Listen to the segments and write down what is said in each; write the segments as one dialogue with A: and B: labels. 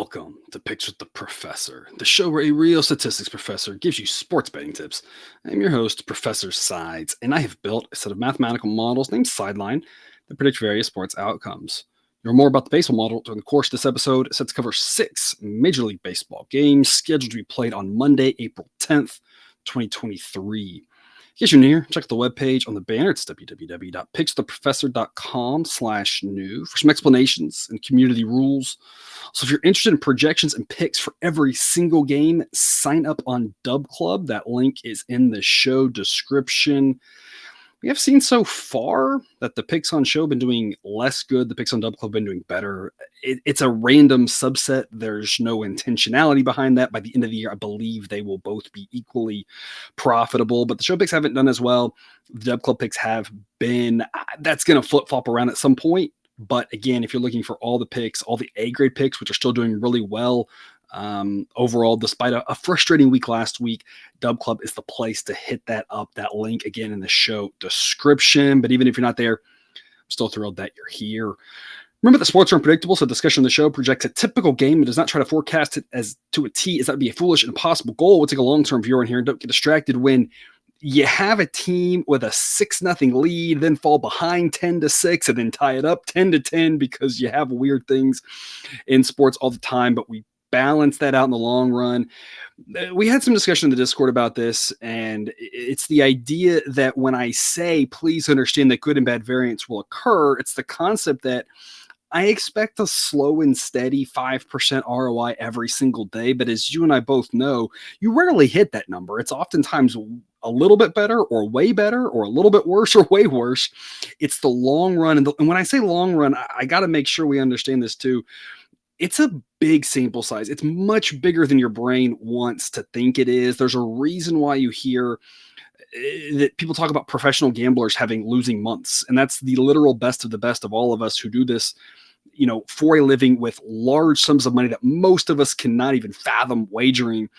A: Welcome to Picks with the Professor, the show where a real statistics professor gives you sports betting tips. I'm your host, Professor Sides, and I have built a set of mathematical models named Sideline that predict various sports outcomes. You'll hear more about the baseball model during the course of this episode. It's set to cover 6 Major League Baseball games scheduled to be played on Monday, April 10th, 2023. In case you're new here, check out the webpage on the banner. It's www.pickswiththeprofessor.com/new for some explanations and community rules. So if you're interested in projections and picks for every single game, sign up on Dub Club. That link is in the show description. We have seen so far that the picks on show have been doing less good. The picks on Dub Club have been doing better. It's a random subset. There's no intentionality behind that. By the end of the year, I believe they will both be equally profitable, but the show picks haven't done as well. The Dub Club picks have been. That's going to flip-flop around at some point. But again, if you're looking for all the picks, all the A-grade picks, which are still doing really well, overall, despite a frustrating week last week, Dub Club is the place to hit that up. That link again in the show description. But even if you're not there, I'm still thrilled that you're here. Remember that sports are unpredictable, so discussion of the show projects a typical game and does not try to forecast it as to a T, as that would be a foolish and impossible goal. We'll take a long-term view in here and don't get distracted when you have a team with a 6-0 lead, then fall behind 10-6, and then tie it up 10-10 because you have weird things in sports all the time, but we balance that out in the long run. We had some discussion in the Discord about this, and it's the idea that when I say, please understand that good and bad variance will occur, it's the concept that I expect a slow and steady 5% ROI every single day. But as you and I both know, you rarely hit that number. It's oftentimes a little bit better or way better or a little bit worse or way worse. It's the long run. And when I say long run, I got to make sure we understand this too. It's a big sample size. It's much bigger than your brain wants to think it is. There's a reason why you hear that people talk about professional gamblers having losing months. And that's the literal best of the best of all of us who do this, for a living with large sums of money that most of us cannot even fathom wagering,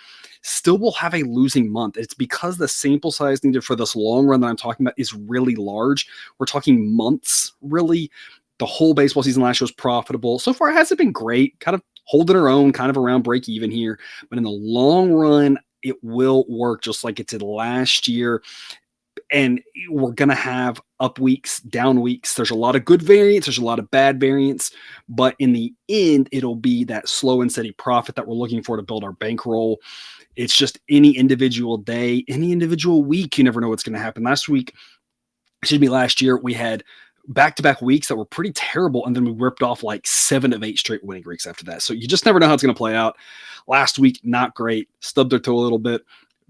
A: still will have a losing month. It's because the sample size needed for this long run that I'm talking about is really large. We're talking months, really. The whole baseball season last year was profitable. So far, it hasn't been great, kind of holding our own, kind of around break even here. But in the long run, it will work just like it did last year. And we're going to have up weeks, down weeks. There's a lot of good variance. There's a lot of bad variance. But in the end, it'll be that slow and steady profit that we're looking for to build our bankroll. It's just any individual day, any individual week, you never know what's going to happen. Last year, we had back-to-back weeks that were pretty terrible, and then we ripped off like 7 of 8 straight winning weeks after that. So you just never know how it's going to play out. Last week, not great. Stubbed their toe a little bit.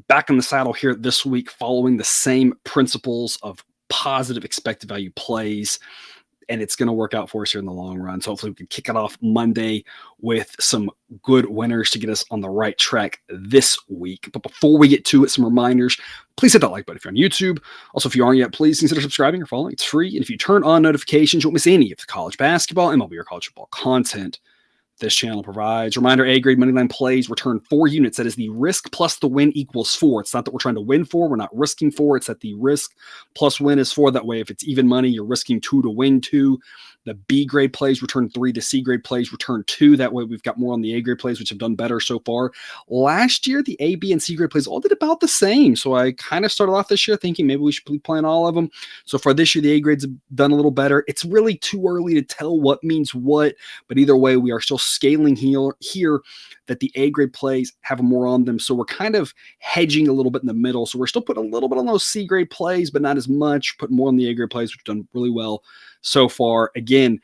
A: Back in the saddle here this week, following the same principles of positive expected value plays, and it's going to work out for us here in the long run. So hopefully we can kick it off Monday with some good winners to get us on the right track this week. But before we get to it, some reminders. Please hit that like button if you're on YouTube. Also, if you aren't yet, please consider subscribing or following. It's free. And if you turn on notifications, you won't miss any of the college basketball, MLB, or college football content this channel provides. Reminder, A-grade moneyline plays return 4 units. That is the risk plus the win equals 4. It's not that we're trying to win 4. We're not risking 4. It's that the risk plus win is 4. That way, if it's even money, you're risking 2 to win 2. The B-grade plays return 3. The C-grade plays return 2. That way, we've got more on the A-grade plays, which have done better so far. Last year, the A, B, and C-grade plays all did about the same. So I kind of started off this year thinking maybe we should be playing all of them. So far this year, the A-grades have done a little better. It's really too early to tell what means what. But either way, we are still scaling here that the A-grade plays have more on them. So we're kind of hedging a little bit in the middle. So we're still putting a little bit on those C-grade plays, but not as much. Putting more on the A-grade plays, which have done really well so far. Again,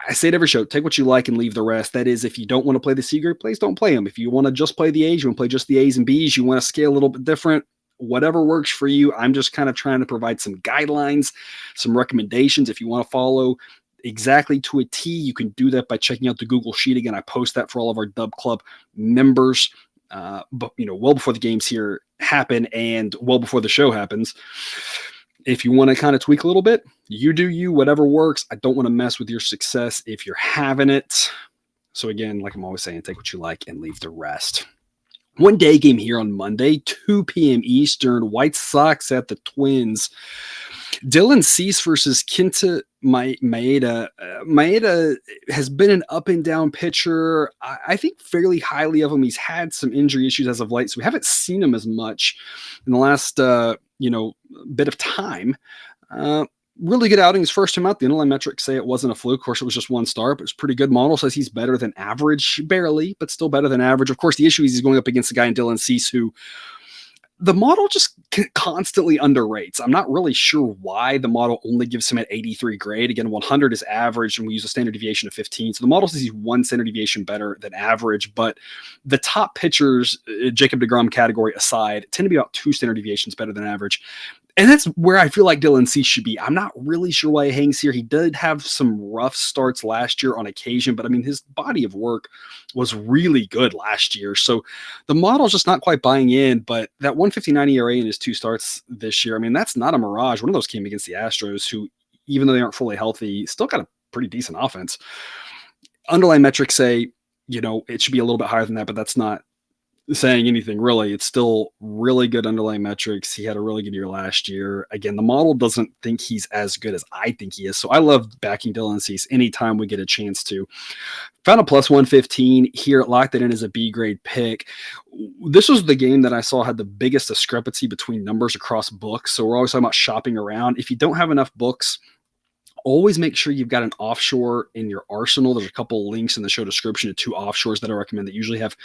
A: I say it every show, take what you like and leave the rest. That is, if you don't want to play the C-grade plays, don't play them. If you want to just play the A's, you want to play just the A's and B's, you want to scale a little bit different, whatever works for you. I'm just kind of trying to provide some guidelines, some recommendations. If you want to follow exactly to a T, you can do that by checking out the Google Sheet. Again, I post that for all of our Dub Club members, but well before the games here happen and well before the show happens. If you want to kind of tweak a little bit, you do you, whatever works. I don't want to mess with your success if you're having it. So again, like I'm always saying, take what you like and leave the rest. One day game here on Monday, 2 p.m. Eastern, White Sox at the Twins. Dylan Cease versus Kenta Maeda. Maeda has been an up and down pitcher. I think fairly highly of him. He's had some injury issues as of late, so we haven't seen him as much in the last bit of time. Really good outing his first time out. The underlying metrics say it wasn't a fluke. Of course, it was just one start, but it's pretty good. Model says he's better than average, barely, but still better than average. Of course, the issue is he's going up against a guy in Dylan Cease who the model just constantly underrates. I'm not really sure why the model only gives him an 83 grade. Again, 100 is average, and we use a standard deviation of 15. So the model says he's one standard deviation better than average, but the top pitchers, Jacob deGrom category aside, tend to be about 2 standard deviations better than average. And that's where I feel like Dylan Cease should be. I'm not really sure why he hangs here. He did have some rough starts last year on occasion, but I mean, his body of work was really good last year. So the model's just not quite buying in, but that 159 ERA in his 2 starts this year, I mean, that's not a mirage. One of those came against the Astros, who, even though they aren't fully healthy, still got a pretty decent offense. Underlying metrics say, it should be a little bit higher than that, but that's not saying anything really. It's still really good underlying metrics. He had a really good year last year. Again, the model doesn't think he's as good as I think he is. So I love backing Dylan Cease anytime we get a chance to. Found a plus 115 here. Locked it in as a B grade pick. This was the game that I saw had the biggest discrepancy between numbers across books. So we're always talking about shopping around. If you don't have enough books, always make sure you've got an offshore in your arsenal. There's a couple of links in the show description to 2 offshores that I recommend that usually have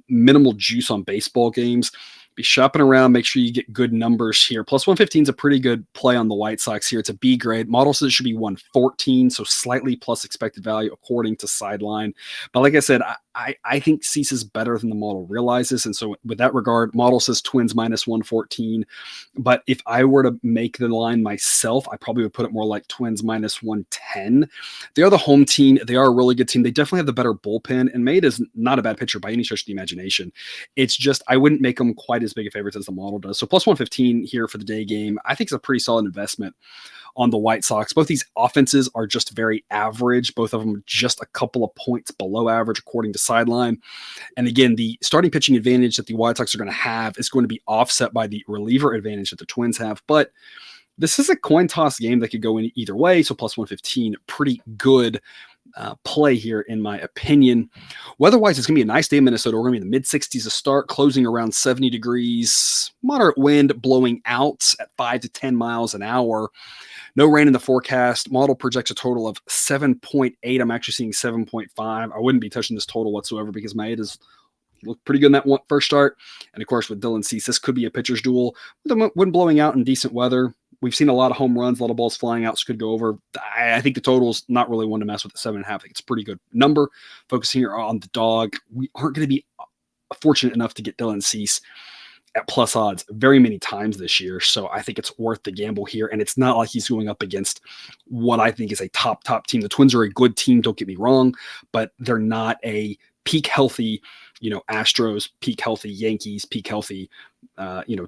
A: minimal juice on baseball games. Be shopping around. Make sure you get good numbers here. Plus 115 is a pretty good play on the White Sox here. It's a B grade. Model says it should be 114, so slightly plus expected value according to Sideline. But like I said, I think Cease is better than the model realizes. And so with that regard, model says Twins minus 114. But if I were to make the line myself, I probably would put it more like Twins minus 110. They are the home team. They are a really good team. They definitely have the better bullpen. And Maeda is not a bad pitcher by any stretch of the imagination. It's just I wouldn't make them quite as big a favorites as the model does. So plus 115 here for the day game, I think it's a pretty solid investment on the White Sox. Both these offenses are just very average. Both of them just a couple of points below average according to Sideline. And again, the starting pitching advantage that the White Sox are going to have is going to be offset by the reliever advantage that the Twins have. But this is a coin toss game that could go in either way. So plus 115, pretty good play here, in my opinion. Weather-wise, it's going to be a nice day in Minnesota. We're going to be in the mid-60s to start, closing around 70 degrees. Moderate wind blowing out at 5 to 10 miles an hour. No rain in the forecast. Model projects a total of 7.8. I'm actually seeing 7.5. I wouldn't be touching this total whatsoever because Maeda's looked pretty good in that first start. And of course, with Dylan Cease, this could be a pitcher's duel. With the wind blowing out in decent weather, we've seen a lot of home runs, a lot of balls flying out, so could go over. I think the total's not really one to mess with at 7.5. I think it's a pretty good number. Focusing here on the dog, we aren't going to be fortunate enough to get Dylan Cease at plus odds very many times this year. So I think it's worth the gamble here. And it's not like he's going up against what I think is a top team. The Twins are a good team, don't get me wrong, but they're not a peak healthy, Astros, peak healthy Yankees, peak healthy,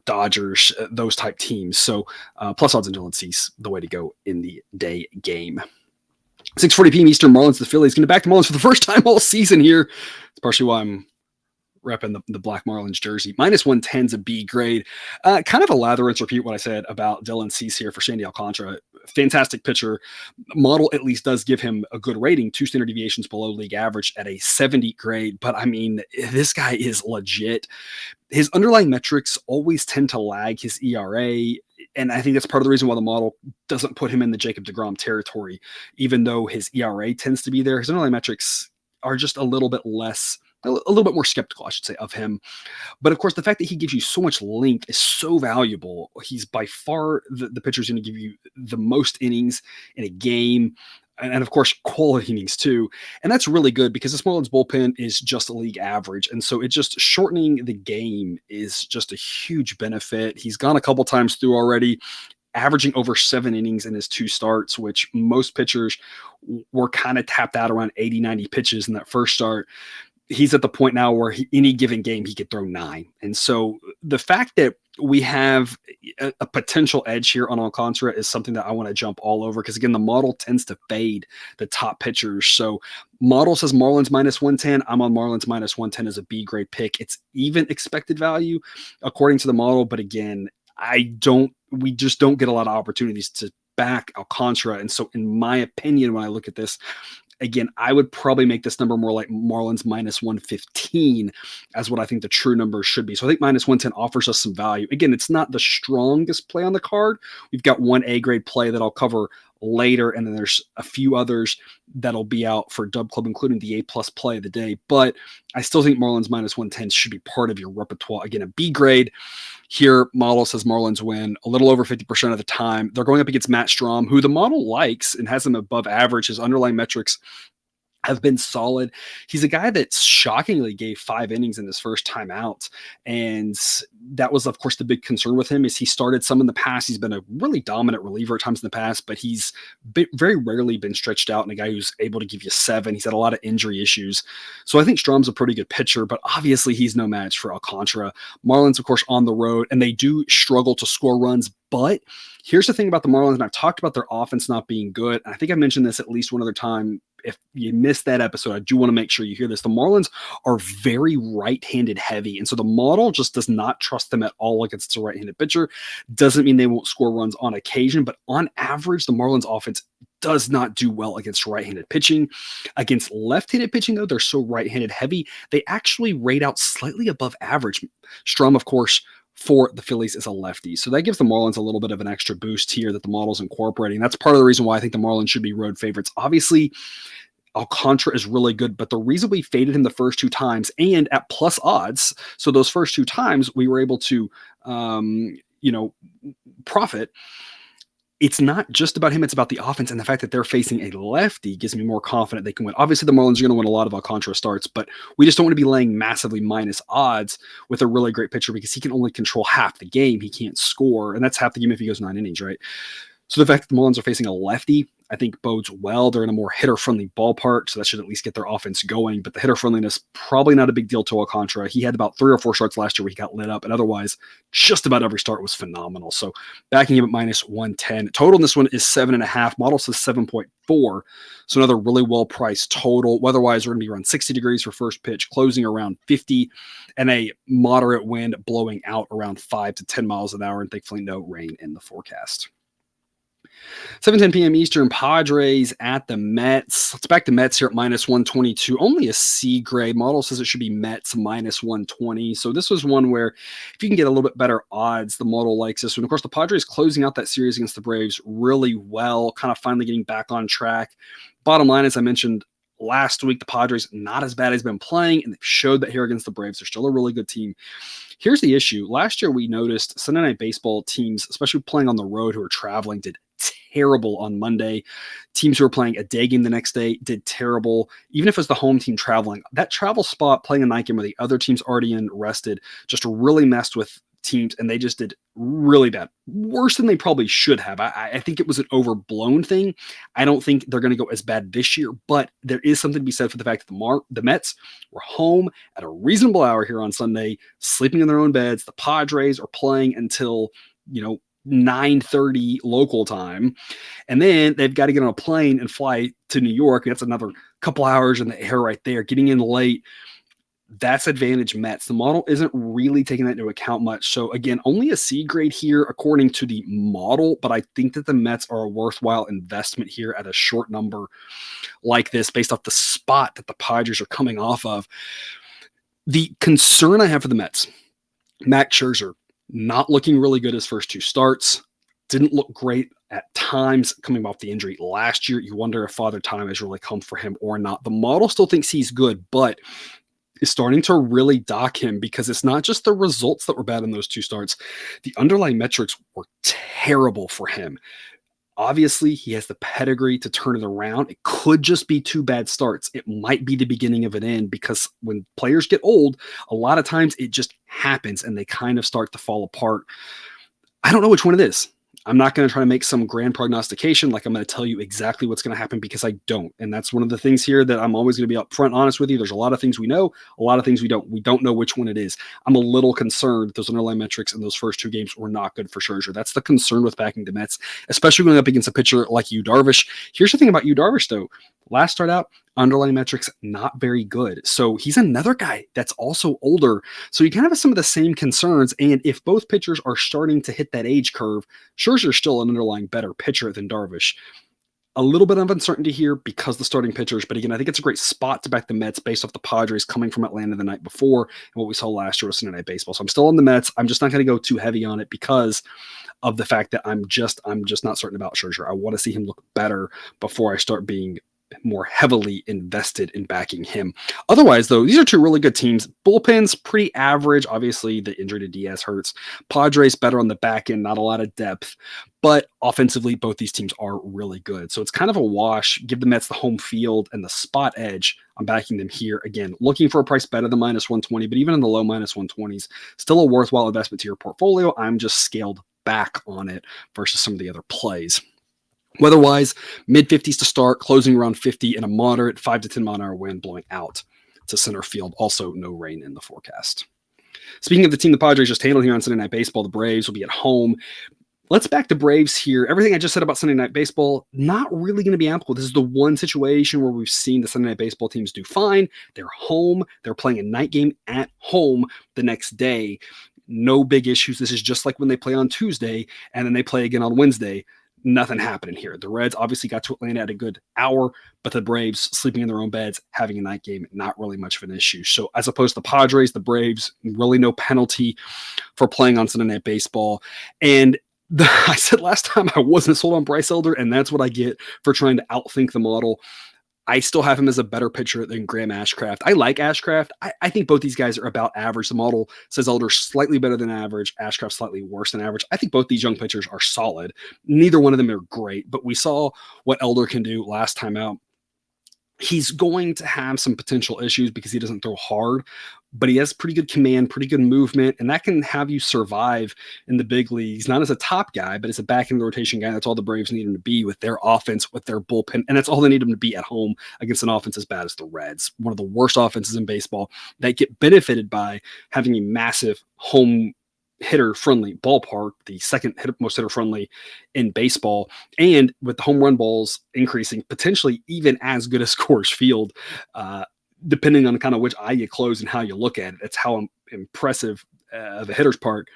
A: Dodgers, those type teams. So plus odds on Dylan Cease, the way to go in the day game. 6:40 p.m. Eastern, Marlins, the Phillies. Going to back the Marlins for the first time all season here. It's partially why I'm repping the Black Marlins jersey. Minus 110 is a B grade. Kind of a lather and repeat what I said about Dylan Cease here for Sandy Alcantara. Fantastic pitcher. Model at least does give him a good rating, 2 standard deviations below league average at a 70 grade. But I mean, this guy is legit. His underlying metrics always tend to lag his ERA. And I think that's part of the reason why the model doesn't put him in the Jacob deGrom territory, even though his ERA tends to be there. His underlying metrics are just a little bit less, a little bit more skeptical, I should say, of him. But of course, the fact that he gives you so much length is so valuable. He's by far the pitcher who's going to give you the most innings in a game. And of course, quality innings too. And that's really good because this Marlins bullpen is just a league average. And so it just shortening the game is just a huge benefit. He's gone a couple times through already, averaging over 7 innings in his 2 starts, which most pitchers were kind of tapped out around 80, 90 pitches in that first start. He's at the point now where any given game, he could throw 9. And so the fact that we have a potential edge here on Alcantara is something that I want to jump all over. Because again, the model tends to fade the top pitchers. So model says Marlins minus 110. I'm on Marlins minus 110 as a B grade pick. It's even expected value according to the model. But again, I don't we just don't get a lot of opportunities to back Alcantara. And so in my opinion, when I look at this, again, I would probably make this number more like Marlins minus 115 as what I think the true number should be. So I think minus 110 offers us some value. Again, it's not the strongest play on the card. We've got one A grade play that I'll cover later, and then there's a few others that'll be out for Dub Club, including the A plus play of the day. But I still think Marlins minus 110 should be part of your repertoire. Again, a B grade. Here, model says Marlins win a little over 50% of the time. They're going up against Matt Strahm, who the model likes and has him above average. His underlying metrics have been solid. He's a guy that shockingly gave 5 innings in his first time out. And that was, of course, the big concern with him is he started some in the past. He's been a really dominant reliever at times in the past, but he's very rarely been stretched out and a guy who's able to give you 7. He's had a lot of injury issues. So I think Strom's a pretty good pitcher, but obviously he's no match for Alcantara. Marlins, of course, on the road, and they do struggle to score runs, but here's the thing about the Marlins, and I've talked about their offense not being good. I think I mentioned this at least one other time. If you missed that episode, I do want to make sure you hear this. The Marlins are very right-handed heavy, and so the model just does not trust them at all against a right-handed pitcher. Doesn't mean they won't score runs on occasion, but on average, the Marlins offense does not do well against right-handed pitching. Against left-handed pitching, though, they're so right-handed heavy, they actually rate out slightly above average. Strom, of course, for the Phillies is a lefty. So that gives the Marlins a little bit of an extra boost here that the model's incorporating. That's part of the reason why I think the Marlins should be road favorites. Obviously, Alcantara is really good, but the reason we faded him the first 2 times and at plus odds, so those first 2 times we were able to, profit. It's not just about him, it's about the offense, and the fact that they're facing a lefty gives me more confident they can win. Obviously, the Marlins are going to win a lot of Alcantara starts, but we just don't want to be laying massively minus odds with a really great pitcher because he can only control half the game. He can't score, and that's half the game if he goes 9 innings, right? So the fact that the Marlins are facing a lefty, I think bodes well. They're in a more hitter-friendly ballpark, so that should at least get their offense going. But the hitter-friendliness, probably not a big deal to Alcantara. He had about 3 or 4 starts last year where he got lit up, and otherwise, just about every start was phenomenal. So backing him at minus 110. Total in this one is 7.5. Model says 7.4. So another really well-priced total. Weather-wise, we're going to be around 60 degrees for first pitch, closing around 50, and a moderate wind blowing out around 5 to 10 miles an hour, and thankfully no rain in the forecast. 7:10 p.m. Eastern, Padres at the Mets. Let's back the Mets here at minus 122. Only a C grade. Model says it should be Mets minus 120. So this was one where if you can get a little bit better odds, the model likes this one. Of course, the Padres closing out that series against the Braves really well, kind of finally getting back on track. Bottom line, as I mentioned last week, the Padres not as bad as been playing, and they've showed that here against the Braves. They're still a really good team. Here's the issue. Last year, we noticed Sunday Night Baseball teams, especially playing on the road who are traveling, did terrible on Monday. Teams who were playing a day game the next day did terrible. Even if it was the home team traveling, that travel spot playing a night game where the other team's already in rested just really messed with teams, and they just did really bad. Worse than they probably should have. I think it was an overblown thing. I don't think they're going to go as bad this year, but there is something to be said for the fact that the Mets were home at a reasonable hour here on Sunday, sleeping in their own beds. The Padres are playing until, 9:30 local time. And then they've got to get on a plane and fly to New York. That's another couple hours in the air right there, getting in late. That's advantage Mets. The model isn't really taking that into account much. So again, only a C grade here according to the model, but I think that the Mets are a worthwhile investment here at a short number like this based off the spot that the Padres are coming off of. The concern I have for the Mets, Max Scherzer, not looking really good his first 2 starts. Didn't look great at times coming off the injury last year. You wonder if Father Time has really come for him or not. The model still thinks he's good, but is starting to really dock him because it's not just the results that were bad in those 2 starts. The underlying metrics were terrible for him. Obviously, he has the pedigree to turn it around. It could just be 2 bad starts. It might be the beginning of an end because when players get old, a lot of times it just happens and they kind of start to fall apart. I don't know which one it is. I'm not going to try to make some grand prognostication like I'm going to tell you exactly what's going to happen because I don't. And that's one of the things here that I'm always going to be upfront honest with you. There's a lot of things we know, a lot of things we don't. We don't know which one it is. I'm a little concerned that those underlying metrics in those first 2 games were not good for Scherzer. That's the concern with backing the Mets, especially going up against a pitcher like Yu Darvish. Here's the thing about Yu Darvish, though. Last start out, underlying metrics not very good. So he's another guy that's also older. So you kind of have some of the same concerns. And if both pitchers are starting to hit that age curve, Scherzer's still an underlying better pitcher than Darvish. A little bit of uncertainty here because the starting pitchers, but again, I think it's a great spot to back the Mets based off the Padres coming from Atlanta the night before and what we saw last year with Sunday Night Baseball. So I'm still on the Mets. I'm just not going to go too heavy on it because of the fact that I'm just not certain about Scherzer. I want to see him look better before I start being more heavily invested in backing him. Otherwise, though, these are two really good teams. Bullpen's pretty average. Obviously, the injury to Diaz hurts. Padres better on the back end, not a lot of depth. But offensively, both these teams are really good. So it's kind of a wash. Give the Mets the home field and the spot edge. I'm backing them here. Again, looking for a price better than minus 120, but even in the low minus 120s, still a worthwhile investment to your portfolio. I'm just scaled back on it versus some of the other plays. Weather-wise, mid-50s to start, closing around 50, and a moderate 5 to 10 mile-an-hour wind blowing out to center field. Also, no rain in the forecast. Speaking of the team the Padres just handled here on Sunday Night Baseball, the Braves will be at home. Let's back the Braves here. Everything I just said about Sunday Night Baseball, not really going to be applicable. This is the one situation where we've seen the Sunday Night Baseball teams do fine. They're home. They're playing a night game at home the next day. No big issues. This is just like when they play on Tuesday and then they play again on Wednesday. Nothing happening here. The Reds obviously got to Atlanta at a good hour, but the Braves sleeping in their own beds, having a night game, not really much of an issue. So as opposed to the Padres, the Braves, really no penalty for playing on Sunday Night Baseball. And I said last time I wasn't sold on Bryce Elder, and that's what I get for trying to outthink the model. I still have him as a better pitcher than Graham Ashcraft. I like Ashcraft. I think both these guys are about average. The model says Elder slightly better than average, Ashcraft slightly worse than average. I think both these young pitchers are solid. Neither one of them are great, but we saw what Elder can do last time out. He's going to have some potential issues because he doesn't throw hard, but he has pretty good command, pretty good movement, and that can have you survive in the big leagues, not as a top guy, but as a back in the rotation guy. That's all the Braves need him to be with their offense, with their bullpen, and that's all they need him to be at home against an offense as bad as the Reds, one of the worst offenses in baseball that get benefited by having a massive home hitter-friendly ballpark, the second most hitter-friendly in baseball, and with the home run balls increasing, potentially even as good as Coors Field, depending on kind of which eye you close and how you look at it. It's how impressive of a hitter's park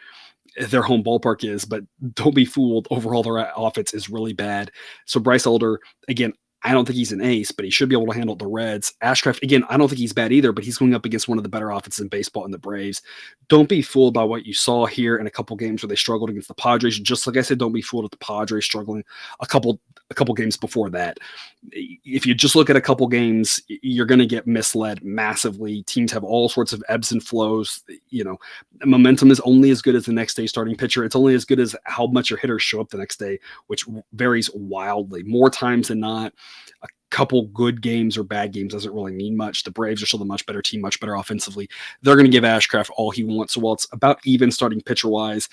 A: their home ballpark is, but don't be fooled. Overall, their offense is really bad. So Bryce Elder, again, I don't think he's an ace, but he should be able to handle the Reds. Ashcraft, again, I don't think he's bad either, but he's going up against one of the better offenses in baseball in the Braves. Don't be fooled by what you saw here in a couple games where they struggled against the Padres. Just like I said, don't be fooled at the Padres struggling a couple games before that. If you just look at a couple games, you're going to get misled massively. Teams have all sorts of ebbs and flows. You know, momentum is only as good as the next day starting pitcher. It's only as good as how much your hitters show up the next day, which varies wildly. More times than not, a couple good games or bad games doesn't really mean much. The Braves are still the much better team, much better offensively. They're going to give Ashcraft all he wants. So while it's about even starting pitcher-wise,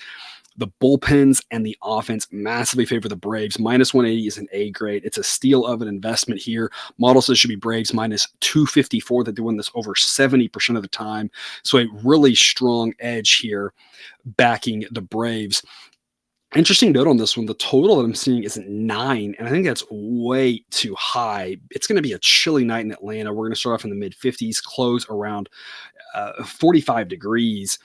A: the bullpens and the offense massively favor the Braves. Minus 180 is an A grade. It's a steal of an investment here. Model says should be Braves minus 254, that they win this over 70% of the time. So a really strong edge here backing the Braves. Interesting note on this one, the total that I'm seeing is 9, and I think that's way too high. It's going to be a chilly night in Atlanta. We're going to start off in the mid-50s, close around 45 degrees.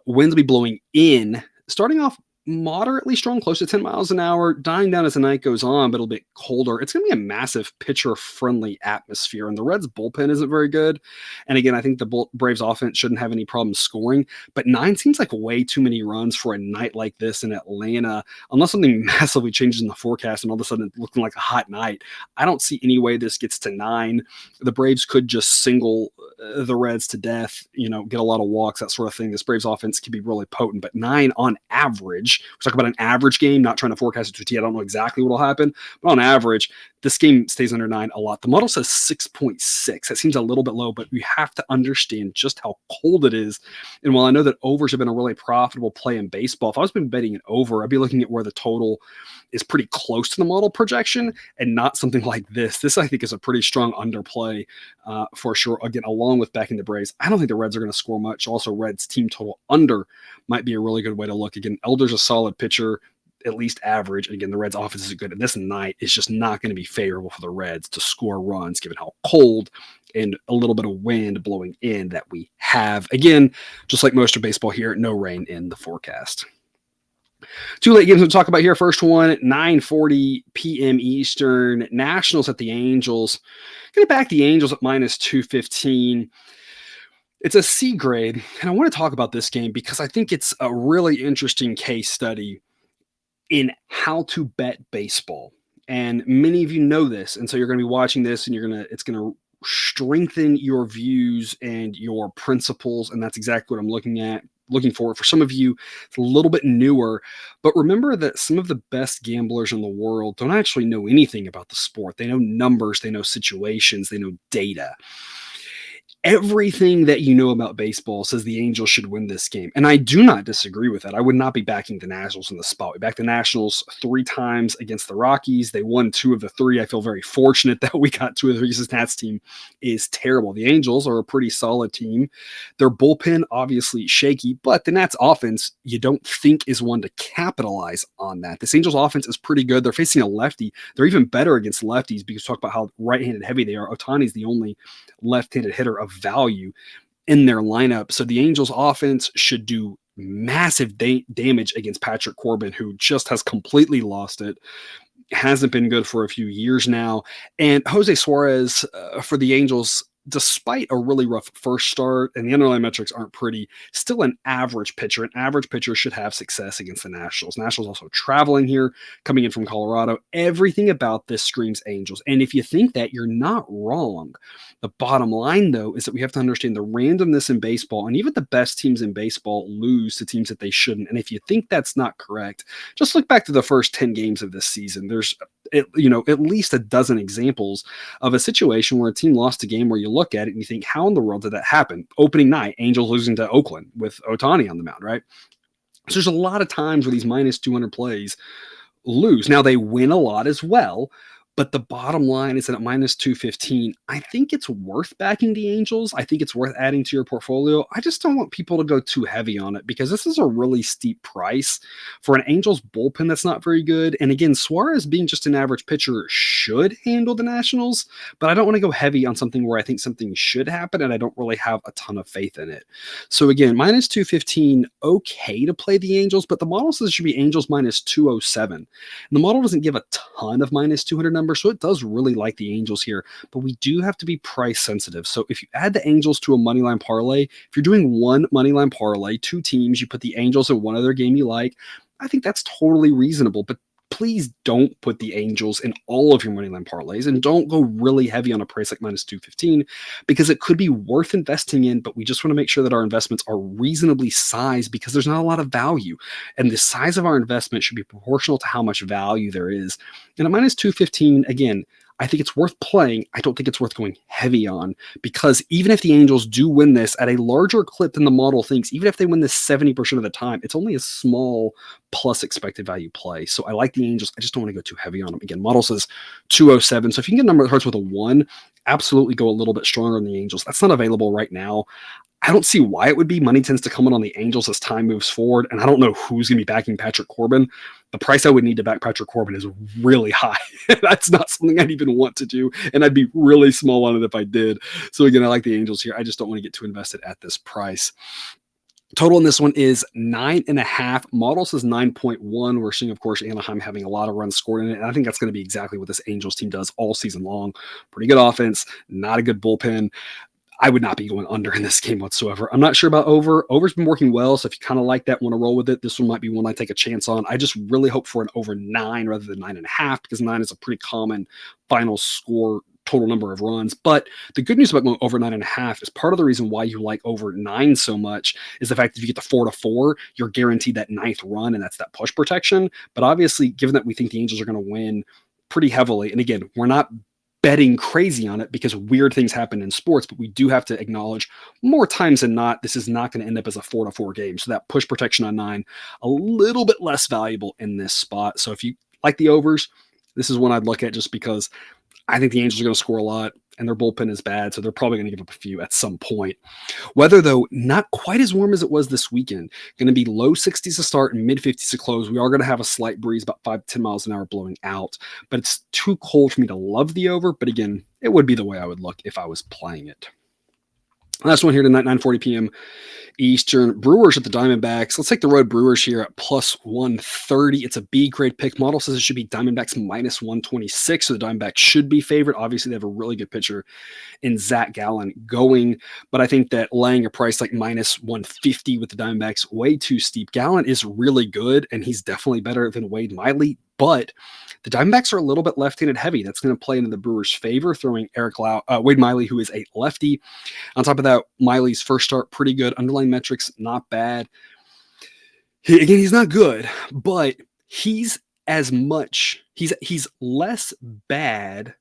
A: Winds will be blowing in, starting off moderately strong, close to 10 miles an hour, dying down as the night goes on, but it'll be colder. It's going to be a massive pitcher-friendly atmosphere, and the Reds' bullpen isn't very good. And again, I think the Braves' offense shouldn't have any problem scoring, but 9 seems like way too many runs for a night like this in Atlanta, unless something massively changes in the forecast and all of a sudden it's looking like a hot night. I don't see any way this gets to 9. The Braves could just single the Reds to death, get a lot of walks, that sort of thing. This Braves offense could be really potent, but 9 on average, we're talking about an average game, not trying to forecast it to a T. I don't know exactly what will happen, but on average, this game stays under 9 a lot. The model says 6.6. That seems a little bit low, but we have to understand just how cold it is. And while I know that overs have been a really profitable play in baseball, if I was been betting an over, I'd be looking at where the total is pretty close to the model projection and not something like this. This, I think, is a pretty strong underplay for sure. Again, along with backing the Braves, I don't think the Reds are going to score much. Also, Reds team total under might be a really good way to look. Again, Elder's a solid pitcher. at least average. And again, the Reds' offense is good. And this night is just not going to be favorable for the Reds to score runs, given how cold and a little bit of wind blowing in that we have. Again, just like most of baseball here, no rain in the forecast. Two late games to talk about here. First one, 9:40 p.m. Eastern. Nationals at the Angels. Going to back the Angels at minus 215. It's a C grade, and I want to talk about this game because I think it's a really interesting case study in how to bet baseball. And many of you know this, and so you're going to be watching this, and it's going to strengthen your views and your principles, and that's exactly what I'm looking for. For some of you, it's a little bit newer, but remember that some of the best gamblers in the world don't actually know anything about the sport. They know numbers, they know situations, they know data. Everything that you know about baseball says the Angels should win this game. And I do not disagree with that. I would not be backing the Nationals in the spot. We backed the Nationals 3 times against the Rockies. They won 2 of the 3. I feel very fortunate that we got 2 of the 3 because this Nats team is terrible. The Angels are a pretty solid team. Their bullpen, obviously shaky, but the Nats offense, you don't think is one to capitalize on that. This Angels offense is pretty good. They're facing a lefty. They're even better against lefties because talk about how right-handed heavy they are. Ohtani's the only left-handed hitter of value in their lineup. So the Angels offense should do massive damage against Patrick Corbin, who just has completely lost it. Hasn't been good for a few years now. And Jose Suarez for the Angels, despite a really rough first start, and the underlying metrics aren't pretty, still an average pitcher. An average pitcher should have success against the Nationals. Nationals also traveling here, coming in from Colorado. Everything about this screams Angels. And if you think that, you're not wrong. The bottom line, though, is that we have to understand the randomness in baseball, and even the best teams in baseball lose to teams that they shouldn't. And if you think that's not correct, just look back to the first 10 games of this season. There's at least a dozen examples of a situation where a team lost a game where you look at it and you think, how in the world did that happen? Opening night, Angels losing to Oakland with Ohtani on the mound, right? So there's a lot of times where these minus 200 plays lose. Now they win a lot as well, but the bottom line is that at minus 215, I think it's worth backing the Angels. I think it's worth adding to your portfolio. I just don't want people to go too heavy on it because this is a really steep price for an Angels bullpen that's not very good. And again, Suarez being just an average pitcher should handle the Nationals, but I don't want to go heavy on something where I think something should happen and I don't really have a ton of faith in it. So again, minus 215, okay to play the Angels, but the model says it should be Angels minus 207. And the model doesn't give a ton of minus 200 numbers, so it does really like the Angels here, but we do have to be price sensitive. So if you add the Angels to a money line parlay, if you're doing one money line parlay, 2 teams, you put the Angels in one other game you like, I think that's totally reasonable. But please don't put the Angels in all of your moneyline parlays and don't go really heavy on a price like minus 215 because it could be worth investing in, but we just want to make sure that our investments are reasonably sized because there's not a lot of value. And the size of our investment should be proportional to how much value there is. And at minus 215, again, I think it's worth playing. I don't think it's worth going heavy on because even if the Angels do win this at a larger clip than the model thinks, even if they win this 70% of the time, it's only a small plus expected value play. So I like the Angels. I just don't want to go too heavy on them. Again, model says 207. So if you can get a number that starts with a 1, absolutely go a little bit stronger on the Angels. That's not available right now. I don't see why it would be. Money tends to come in on the Angels as time moves forward, and I don't know who's going to be backing Patrick Corbin. The price I would need to back Patrick Corbin is really high. That's not something I'd even want to do, and I'd be really small on it if I did. So again, I like the Angels here. I just don't want to get too invested at this price. Total in this one is 9.5. Model says 9.1. We're seeing, of course, Anaheim having a lot of runs scored in it. And I think that's going to be exactly what this Angels team does all season long. Pretty good offense, not a good bullpen. I would not be going under in this game whatsoever. I'm not sure about over. Over's been working well, so if you kind of like that, want to roll with it, this one might be one I take a chance on. I just really hope for an over 9 rather than 9.5 because 9 is a pretty common final score total number of runs. But the good news about going over 9.5 is part of the reason why you like over 9 so much is the fact that if you get the 4-4, you're guaranteed that 9th run, and that's that push protection. But obviously, given that we think the Angels are going to win pretty heavily, and again, we're not betting crazy on it because weird things happen in sports, but we do have to acknowledge more times than not, this is not going to end up as a 4-4 game. So that push protection on 9, a little bit less valuable in this spot. So if you like the overs, this is one I'd look at just because I think the Angels are going to score a lot. and their bullpen is bad, so they're probably going to give up a few at some point. Weather, though, not quite as warm as it was this weekend. Going to be low 60s to start and mid 50s to close. We are going to have a slight breeze, about 5 to 10 miles an hour blowing out, but it's too cold for me to love the over. But again, it would be the way I would look if I was playing it. Last one here tonight, 9:40 p.m. Eastern. Brewers at the Diamondbacks. Let's take the road Brewers here at plus 130. It's a B grade pick. Model says it should be Diamondbacks minus 126, so the Diamondbacks should be favored. Obviously, they have a really good pitcher in Zach Gallen going, but I think that laying a price like minus 150 with the Diamondbacks way too steep. Gallen is really good, and he's definitely better than Wade Miley, but the Diamondbacks are a little bit left-handed heavy. That's going to play into the Brewers' favor, throwing Wade Miley, who is a lefty. On top of that, Miley's first start, pretty good. Underlying metrics, not bad. He's not good, but he's less bad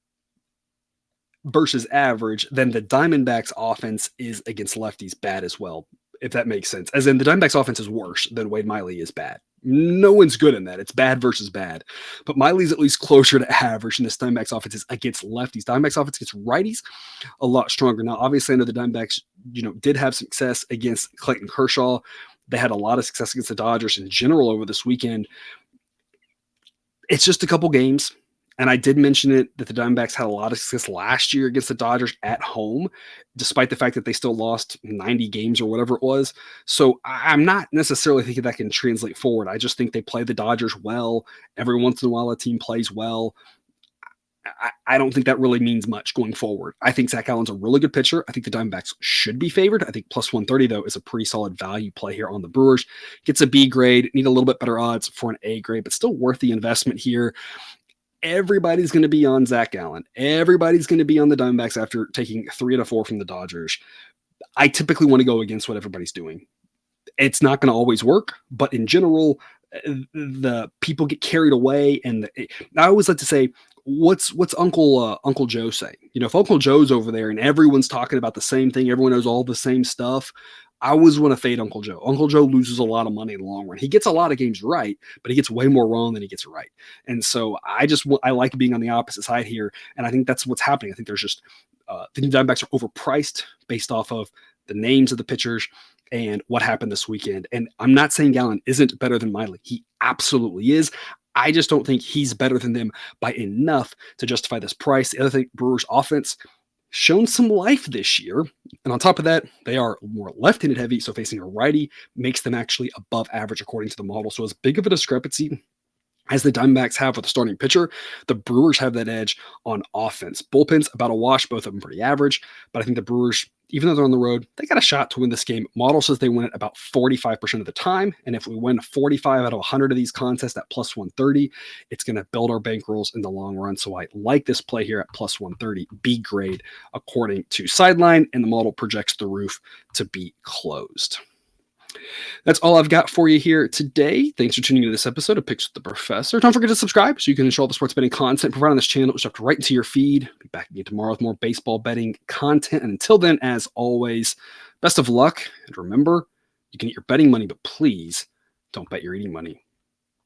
A: versus average than the Diamondbacks offense is against lefties bad as well, if that makes sense. As in, the Diamondbacks offense is worse than Wade Miley is bad. No one's good in that. It's bad versus bad. But Miley's at least closer to average, and this Diamondbacks offense is against lefties. Diamondbacks offense against righties a lot stronger. Now, obviously, I know the Diamondbacks, did have success against Clayton Kershaw. They had a lot of success against the Dodgers in general over this weekend. It's just a couple games. And I did mention it that the Diamondbacks had a lot of success last year against the Dodgers at home, despite the fact that they still lost 90 games or whatever it was. So I'm not necessarily thinking that can translate forward. I just think they play the Dodgers well. Every once in a while, a team plays well. I don't think that really means much going forward. I think Zach Allen's a really good pitcher. I think the Diamondbacks should be favored. I think plus 130, though, is a pretty solid value play here on the Brewers. Gets a B grade, need a little bit better odds for an A grade, but still worth the investment here. Everybody's going to be on Zach Gallen. Everybody's going to be on the Diamondbacks after taking 3 out of 4 from the Dodgers. I typically want to go against what everybody's doing. It's not going to always work, but in general, the people get carried away. And I always like to say, what's Uncle Joe saying? If Uncle Joe's over there and everyone's talking about the same thing, everyone knows all the same stuff, I always want to fade Uncle Joe. Uncle Joe loses a lot of money in the long run. He gets a lot of games right, but he gets way more wrong than he gets right. And so I like being on the opposite side here, and I think that's what's happening. I think there's just the Diamondbacks are overpriced based off of the names of the pitchers and what happened this weekend. And I'm not saying Gallen isn't better than Miley. He absolutely is. I just don't think he's better than them by enough to justify this price. The other thing, Brewers offense shown some life this year. And on top of that, they are more left-handed heavy, so facing a righty makes them actually above average according to the model. So as big of a discrepancy as the Diamondbacks have with the starting pitcher, the Brewers have that edge on offense. Bullpen's about a wash, both of them pretty average, but I think the Brewers, even though they're on the road, they got a shot to win this game. Model says they win it about 45% of the time, and if we win 45 out of 100 of these contests at plus 130, it's going to build our bankrolls in the long run. So I like this play here at plus 130, B grade, according to Sideline, and the model projects the roof to be closed. That's all I've got for you here today. Thanks for tuning into this episode of Picks with the Professor. Don't forget to subscribe so you can enjoy all the sports betting content provided on this channel. It's up right into your feed. Be back again tomorrow with more baseball betting content. And until then, as always, best of luck. And remember, you can eat your betting money, but please don't bet your eating money.